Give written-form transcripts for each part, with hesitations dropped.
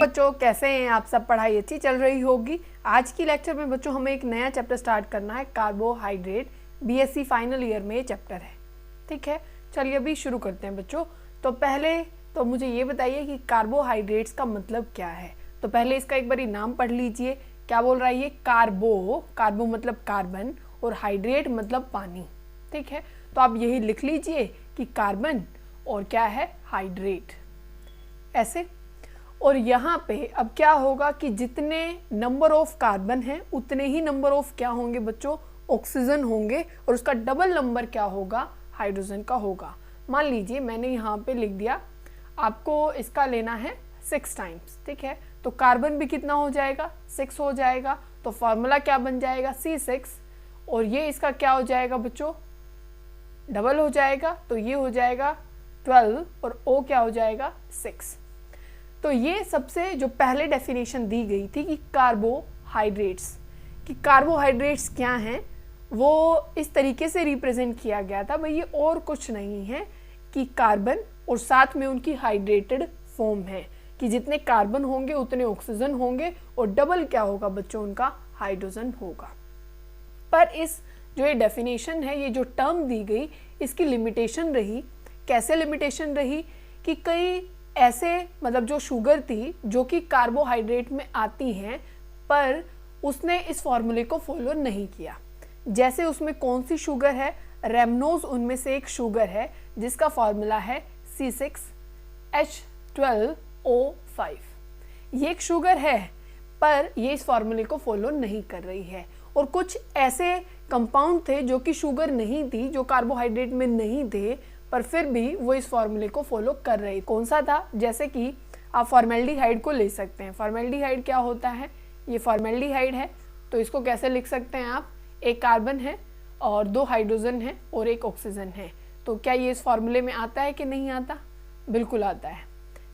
बच्चों, कैसे हैं आप सब? पढ़ाई अच्छी चल रही होगी। आज की लेक्चर में बच्चों हमें एक नया चैप्टर स्टार्ट करना है, कार्बोहाइड्रेट। बीएससी फाइनल ईयर में ये चैप्टर है। ठीक है, चलिए अभी शुरू करते हैं बच्चों। तो पहले तो मुझे ये बताइए कि कार्बोहाइड्रेट्स का मतलब क्या है। तो पहले इसका एक बार नाम पढ़ लीजिए। क्या बोल रहा है ये? कार्बो मतलब कार्बन और हाइड्रेट मतलब पानी। ठीक है, तो आप यही लिख लीजिए कि कार्बन और क्या है, हाइड्रेट, ऐसे। और यहाँ पे अब क्या होगा कि जितने नंबर ऑफ कार्बन हैं उतने ही नंबर ऑफ क्या होंगे बच्चों, ऑक्सीजन होंगे, और उसका डबल नंबर क्या होगा, हाइड्रोजन का होगा। मान लीजिए मैंने यहाँ पे लिख दिया, आपको इसका लेना है 6 टाइम्स। ठीक है, तो कार्बन भी कितना हो जाएगा, 6 हो जाएगा। तो फॉर्मूला क्या बन जाएगा, C6, और ये इसका क्या हो जाएगा बच्चों, डबल हो जाएगा, तो ये हो जाएगा 12 और O क्या हो जाएगा, 6। तो ये सबसे जो पहले डेफिनेशन दी गई थी कि कार्बोहाइड्रेट्स, कि कार्बोहाइड्रेट्स क्या हैं, वो इस तरीके से रिप्रेजेंट किया गया था भाई, ये और कुछ नहीं है कि कार्बन और साथ में उनकी हाइड्रेटेड फॉर्म है, कि जितने कार्बन होंगे उतने ऑक्सीजन होंगे और डबल क्या होगा बच्चों, उनका हाइड्रोजन होगा। पर इस जो ये डेफिनेशन है, ये जो टर्म दी गई, इसकी लिमिटेशन रही। कैसे लिमिटेशन रही कि कई ऐसे मतलब जो शुगर थी जो कि कार्बोहाइड्रेट में आती हैं, पर उसने इस फॉर्मूले को फॉलो नहीं किया। जैसे उसमें कौन सी शुगर है, रेमनोज उनमें से एक शुगर है जिसका फॉर्मूला है C6H12O5। ये एक शुगर है पर ये इस फॉर्मूले को फॉलो नहीं कर रही है। और कुछ ऐसे कंपाउंड थे जो कि शुगर नहीं थी, जो कार्बोहाइड्रेट में नहीं थे, पर फिर भी वो इस फॉर्मूले को फॉलो कर रहे। कौन सा था? जैसे कि आप फॉर्मेल्डिहाइड को ले सकते हैं। फॉर्मेल्डिहाइड क्या होता है, ये फॉर्मेल्डिहाइड है, तो इसको कैसे लिख सकते हैं आप, एक कार्बन है और 2 हाइड्रोजन है और एक ऑक्सीजन है। तो क्या ये इस फॉर्मूले में आता है कि नहीं आता? बिल्कुल आता है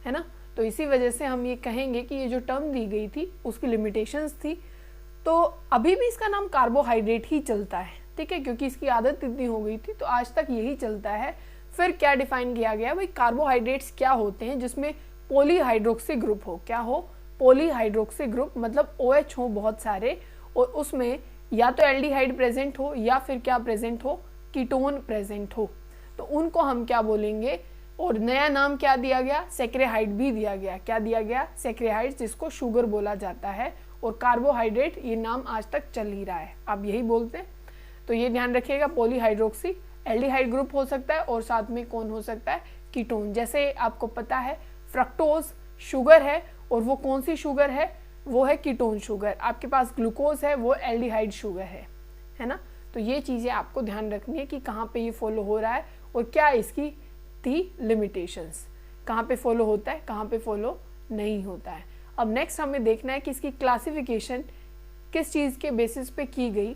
ना। तो इसी वजह से हम ये कहेंगे कि ये जो टर्म दी गई थी उसकी लिमिटेशंस थी। तो अभी भी इसका नाम कार्बोहाइड्रेट ही चलता है, ठीक है, क्योंकि इसकी आदत इतनी हो गई थी, तो आज तक यही चलता है। फिर क्या डिफाइन किया गया भाई, कार्बोहाइड्रेट्स क्या होते हैं जिसमें पॉलीहाइड्रोक्सी ग्रुप हो। क्या हो? पॉलीहाइड्रोक्सी ग्रुप, मतलब OH हो बहुत सारे, और उसमें या तो एल्डिहाइड प्रेजेंट हो या फिर क्या प्रेजेंट हो, कीटोन प्रेजेंट हो, तो उनको हम क्या बोलेंगे। और नया नाम क्या दिया गया, सैकराइड भी दिया गया। क्या दिया गया? सैकराइड, जिसको शुगर बोला जाता है। और कार्बोहाइड्रेट ये नाम आज तक चल ही रहा है, आप यही बोलते हैं। तो ये ध्यान रखिएगा, पॉलीहाइड्रोक्सी एल्डिहाइड ग्रुप हो सकता है और साथ में कौन हो सकता है, कीटोन। जैसे आपको पता है फ्रक्टोज शुगर है, और वो कौन सी शुगर है, वो है कीटोन शुगर। आपके पास ग्लूकोज है, वो एल्डिहाइड शुगर है ना। तो ये चीज़ें आपको ध्यान रखनी है कि कहाँ पे ये फॉलो हो रहा है और क्या इसकी थी लिमिटेशंस, कहाँ पे फॉलो होता है, कहाँ पे फॉलो नहीं होता है। अब नेक्स्ट हमें देखना है कि इसकी क्लासिफिकेशन किस चीज़ के बेसिस पे की गई।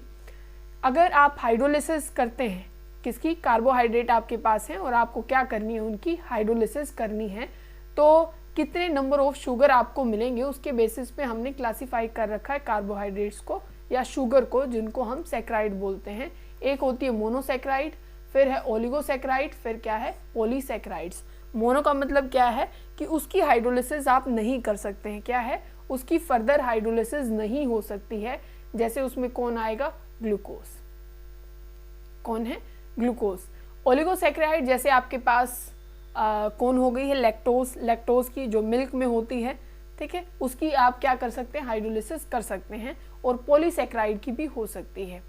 अगर आप हाइड्रोलिसिस करते हैं, किसकी, कार्बोहाइड्रेट आपके पास है और आपको क्या करनी है, उनकी हाइड्रोलिसिस करनी है, तो कितने नंबर ऑफ शुगर आपको मिलेंगे उसके बेसिस पे हमने क्लासिफाई कर रखा है कार्बोहाइड्रेट्स को या शुगर को, जिनको हम सैकराइड बोलते हैं। एक होती है मोनोसैकराइड, फिर है ओलिगोसैकराइड, फिर क्या है, पॉलीसैकराइड्स। मोनो का मतलब क्या है कि उसकी हाइड्रोलिसिस आप नहीं कर सकते हैं, क्या है, उसकी फर्दर हाइड्रोलिसिस नहीं हो सकती है। जैसे उसमें कौन आएगा, ग्लूकोज। कौन है, ग्लूकोज। ओलिगोसैकराइड जैसे आपके पास कौन हो गई है, लैक्टोज। लैक्टोज की जो मिल्क में होती है, ठीक है, उसकी आप क्या कर सकते हैं, हाइड्रोलिसिस कर सकते हैं। और पॉलीसैकराइड की भी हो सकती है।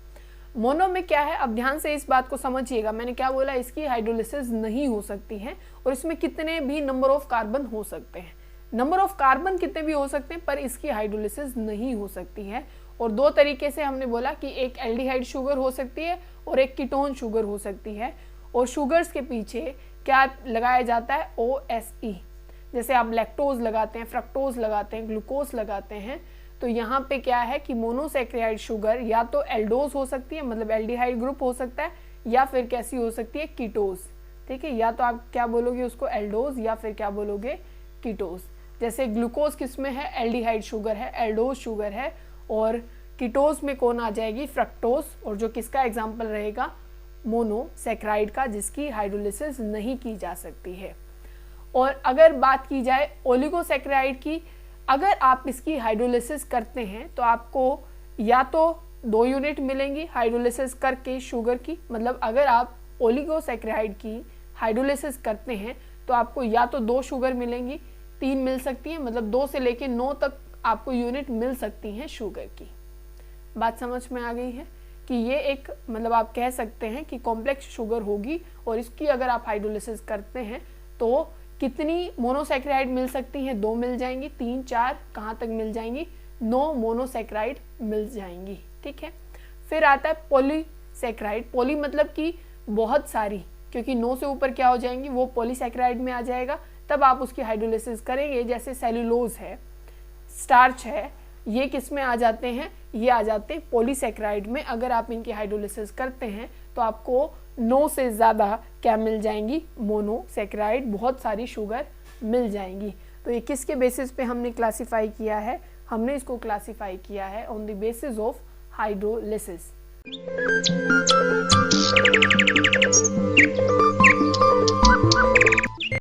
मोनो में क्या है, अब ध्यान से इस बात को समझिएगा, मैंने क्या बोला, इसकी हाइड्रोलिसिस नहीं हो सकती है और इसमें कितने भी नंबर ऑफ कार्बन हो सकते हैं। नंबर ऑफ कार्बन कितने भी हो सकते हैं, पर इसकी हाइड्रोलिसिस नहीं हो सकती है। और 2 तरीके से हमने बोला कि एक एल्डिहाइड शुगर हो सकती है और एक कीटोन शुगर हो सकती है। और शुगर्स के पीछे क्या लगाया जाता है, OSE। जैसे आप लैक्टोज लगाते हैं, फ्रक्टोज लगाते हैं, ग्लूकोज लगाते हैं, तो यहाँ पे क्या है कि मोनोसैकराइड शुगर या तो एल्डोज हो सकती है, मतलब एल्डिहाइड ग्रुप हो सकता है, या फिर कैसी हो सकती है, कीटोज। ठीक है, या तो आप क्या बोलोगे उसको, एल्डोज, या फिर क्या बोलोगे, कीटोज। जैसे ग्लूकोज किस में है, एल्डिहाइड शुगर है, एल्डोज शुगर है, और कीटोज में कौन आ जाएगी, फ्रक्टोज, और जो किसका एग्जाम्पल रहेगा, मोनोसैकराइड का, जिसकी हाइड्रोलिसिस नहीं की जा सकती है। और अगर बात की जाए ओलिगोसैकराइड की, अगर आप इसकी हाइड्रोलिसिस करते हैं तो आपको या तो 2 यूनिट मिलेंगी हाइड्रोलिसिस करके शुगर की, मतलब अगर आप ओलिगोसैकेराइड की हाइड्रोलिसिस करते हैं तो आपको या तो 2 शुगर मिलेंगी, 3 मिल सकती है, मतलब 2 से लेके 9 तक आपको यूनिट मिल सकती हैं शुगर की। बात समझ में आ गई है कि ये एक मतलब आप कह सकते हैं कि कॉम्प्लेक्स शुगर होगी और इसकी अगर आप हाइड्रोलिसिस करते हैं तो कितनी मोनोसैकेराइड मिल सकती हैं? 2 मिल जाएंगी, 3 4 कहाँ तक मिल जाएंगी? 9 मोनोसैकेराइड मिल जाएंगी। ठीक है, फिर आता है पॉलीसैकेराइड। पॉली मतलब कि बहुत सारी, क्योंकि 9 से ऊपर क्या हो जाएंगी वो पॉलीसैकेराइड में आ जाएगा, तब आप उसकी हाइड्रोलिसिस करेंगे। जैसे सेलुलोज है, स्टार्च है, ये किस में आ जाते हैं? ये आ जाते हैं पॉलीसैकेराइड में। अगर आप इनकी हाइड्रोलिसिस करते हैं तो आपको 9 से ज़्यादा क्या मिल जाएंगी? मोनोसैकेराइड, बहुत सारी शुगर मिल जाएंगी। तो ये किसके बेसिस पे हमने क्लासिफाई किया है? हमने इसको क्लासिफाई किया है on the basis of hydrolysis.